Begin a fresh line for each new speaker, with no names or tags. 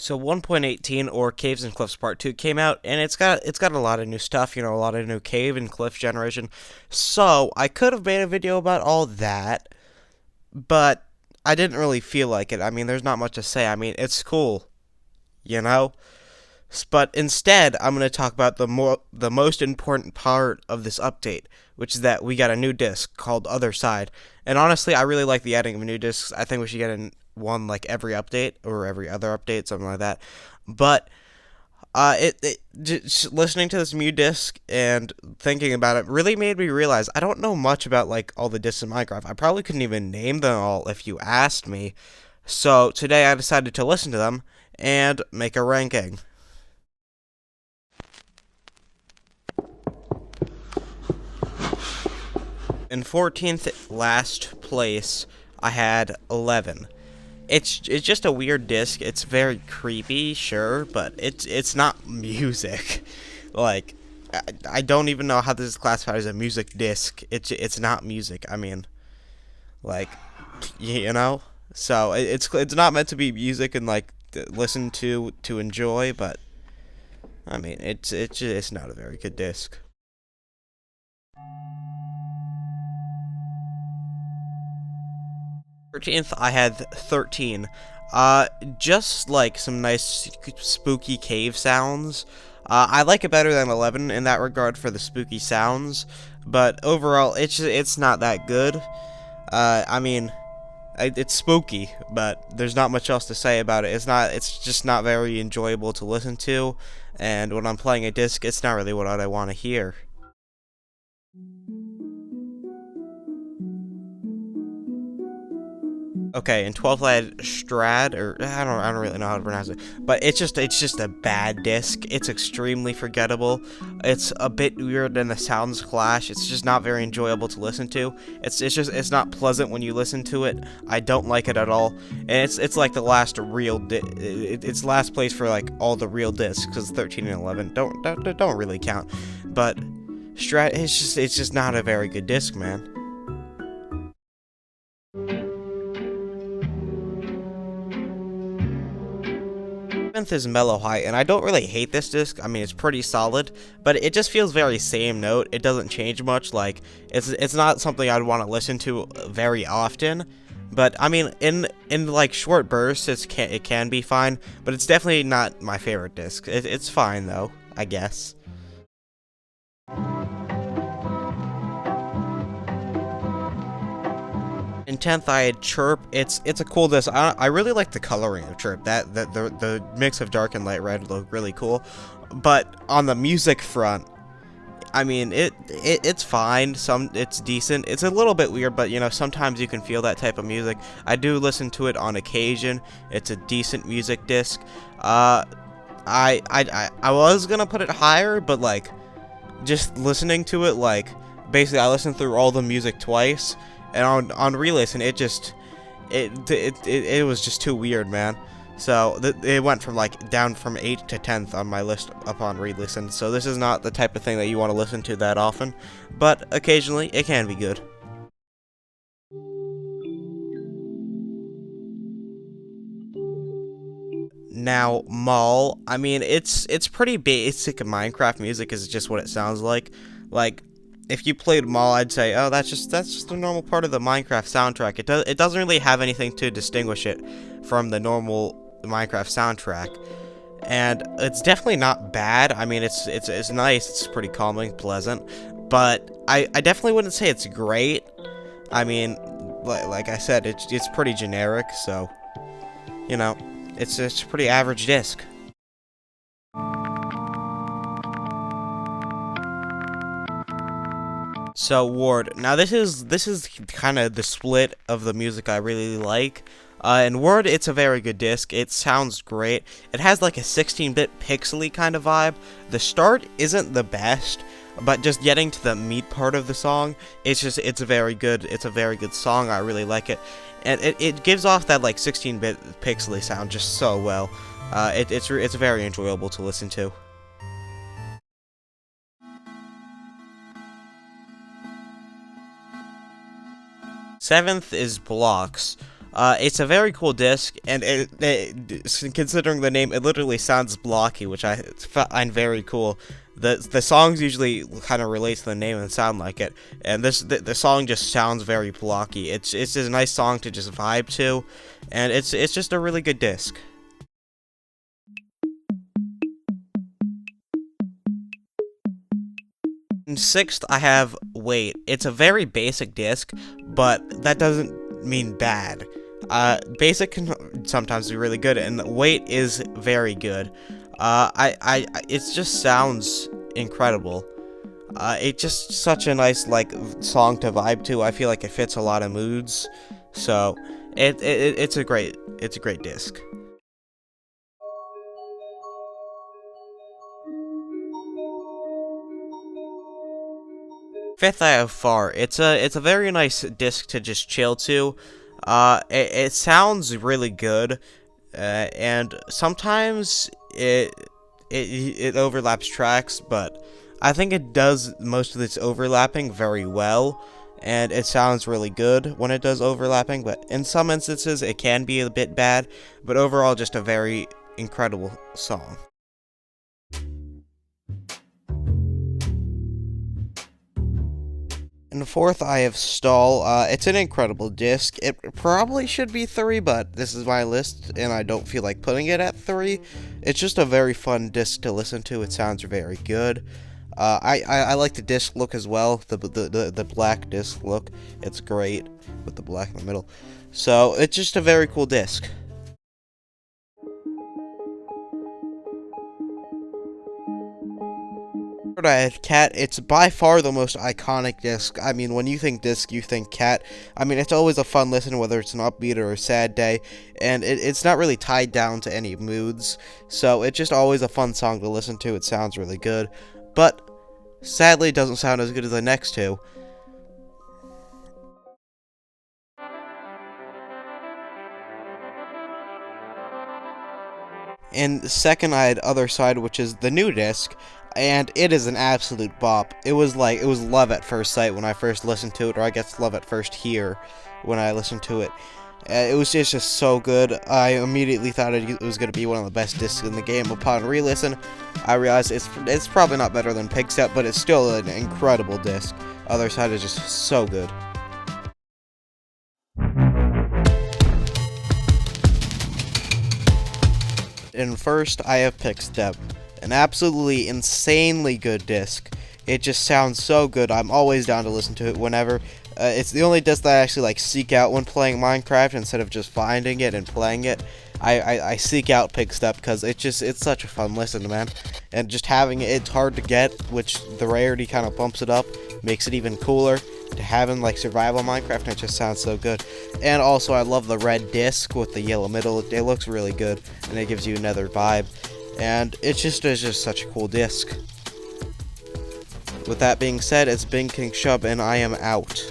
So 1.18 or Caves and Cliffs Part 2 came out and it's got a lot of new stuff, a lot of new cave and cliff generation. So, I could have made a video about all that, but I didn't really feel like it. I mean, there's not much to say. I mean, it's cool, you know? But instead, I'm going to talk about the most important part of this update, which is that we got a new disc called Other Side. And honestly, I really like the adding of new discs. I think we should get one like every update or every other update, something like that. But just listening to this new disc and thinking about it really made me realize I don't know much about like all the discs in Minecraft. I probably couldn't even name them all if you asked me. So today I decided to listen to them and make a ranking. In 14th last place, I had 11. It's just a weird disc. It's very creepy, sure, but it's not music. Like I don't even know how this is classified as a music disc. It's not music. I mean, like you know. So it's not meant to be music and like listen to enjoy, but I mean it's not a very good disc. 13th, I had 13. Just like some nice spooky cave sounds. I like it better than 11 in that regard for the spooky sounds, but overall, it's not that good. I mean, it's spooky, but there's not much else to say about it. It's just not very enjoyable to listen to, and when I'm playing a disc, it's not really what I want to hear. Okay, in 12th I had STRAD, or I don't really know how to pronounce it, but it's just a bad disc. It's extremely forgettable. It's a bit weird and the sounds clash. It's just not very enjoyable to listen to. It's not pleasant when you listen to it. I don't like it at all, and it's like the last it's last place for like all the real discs because 13 and 11 don't really count, but STRAD it's just not a very good disc, man. 7th is MELLOHI, and I don't really hate this disc. I mean, it's pretty solid, but it just feels very same note. It doesn't change much. Like, it's not something I'd want to listen to very often. But I mean, in like short bursts, it can be fine. But it's definitely not my favorite disc. It's fine though, I guess. In 10th, I had CHIRP. It's a cool disc. I really like the coloring of CHIRP. That the mix of dark and light red look really cool. But on the music front, I mean it's fine. It's decent. It's a little bit weird, but sometimes you can feel that type of music. I do listen to it on occasion. It's a decent music disc. I was gonna put it higher, but like just listening to it, like basically I listened through all the music twice, and on re-listen it was just too weird, man. So it went from like down from 8th to 10th on my list upon re-listen. So this is not the type of thing that you want to listen to that often, but occasionally it can be good. Now, Mall, I mean, it's pretty basic. Minecraft music is just what it sounds like. Like, if you played Mall, I'd say, oh, that's just a normal part of the Minecraft soundtrack. It doesn't really have anything to distinguish it from the normal Minecraft soundtrack, and it's definitely not bad. I mean, it's nice. It's pretty calming, pleasant, but I definitely wouldn't say it's great. I mean, like I said, it's pretty generic, so you know. It's a pretty average disc. So Ward, now this is kind of the split of the music I really like. In Ward, it's a very good disc. It sounds great. It has like a 16-bit pixely kind of vibe. The start isn't the best, but just getting to the meat part of the song, it's a very good. It's a very good song. I really like it, and it gives off that like 16-bit pixely sound just so well. It's very enjoyable to listen to. 7th is Blocks. It's a very cool disc, and considering the name, it literally sounds blocky, which I find very cool. The songs usually kind of relate to the name and sound like it, and the song just sounds very blocky. It's just a nice song to just vibe to, and it's just a really good disc. And sixth, I have Wait. It's a very basic disc, but that doesn't mean bad. Basic can sometimes be really good, and Wait is very good. It just sounds incredible. It's just such a nice, like, song to vibe to. I feel like it fits a lot of moods, so it's a great disc. Fifth, I have Far. It's a very nice disc to just chill to. It sounds really good, and sometimes it overlaps tracks, but I think it does most of its overlapping very well, and it sounds really good when it does overlapping, but in some instances it can be a bit bad, but overall just a very incredible song. And fourth, I have STAL. It's an incredible disc. It probably should be 3, but this is my list, and I don't feel like putting it at 3. It's just a very fun disc to listen to. It sounds very good. I like the disc look as well, the black disc look. It's great with the black in the middle. So it's just a very cool disc. I have Cat. It's by far the most iconic disc. I mean, when you think disc, you think Cat. I mean, it's always a fun listen, whether it's an upbeat or a sad day, and it's not really tied down to any moods, so it's just always a fun song to listen to. It sounds really good, but sadly, it doesn't sound as good as the next two. And second, I had Other Side, which is the new disc, and it is an absolute bop. It was love at first sight when I first listened to it, or I guess love at first hear when I listened to it. It was just so good. I immediately thought it was going to be one of the best discs in the game. Upon re-listen, I realized it's probably not better than PIGSTEP, but it's still an incredible disc. Other Side is just so good. And first, I have PIGSTEP, an absolutely insanely good disc. It just sounds so good. I'm always down to listen to it whenever. It's the only disc that I actually seek out when playing Minecraft instead of just finding it and playing it. I seek out PIGSTEP because it's such a fun listen, man. And just having it's hard to get, which the rarity kind of bumps it up, makes it even cooler. To having survival Minecraft, and it just sounds so good. And also, I love the red disc with the yellow middle. It looks really good, and it gives you another vibe. And it's just such a cool disc. With that being said, it's been King Shub, and I am out.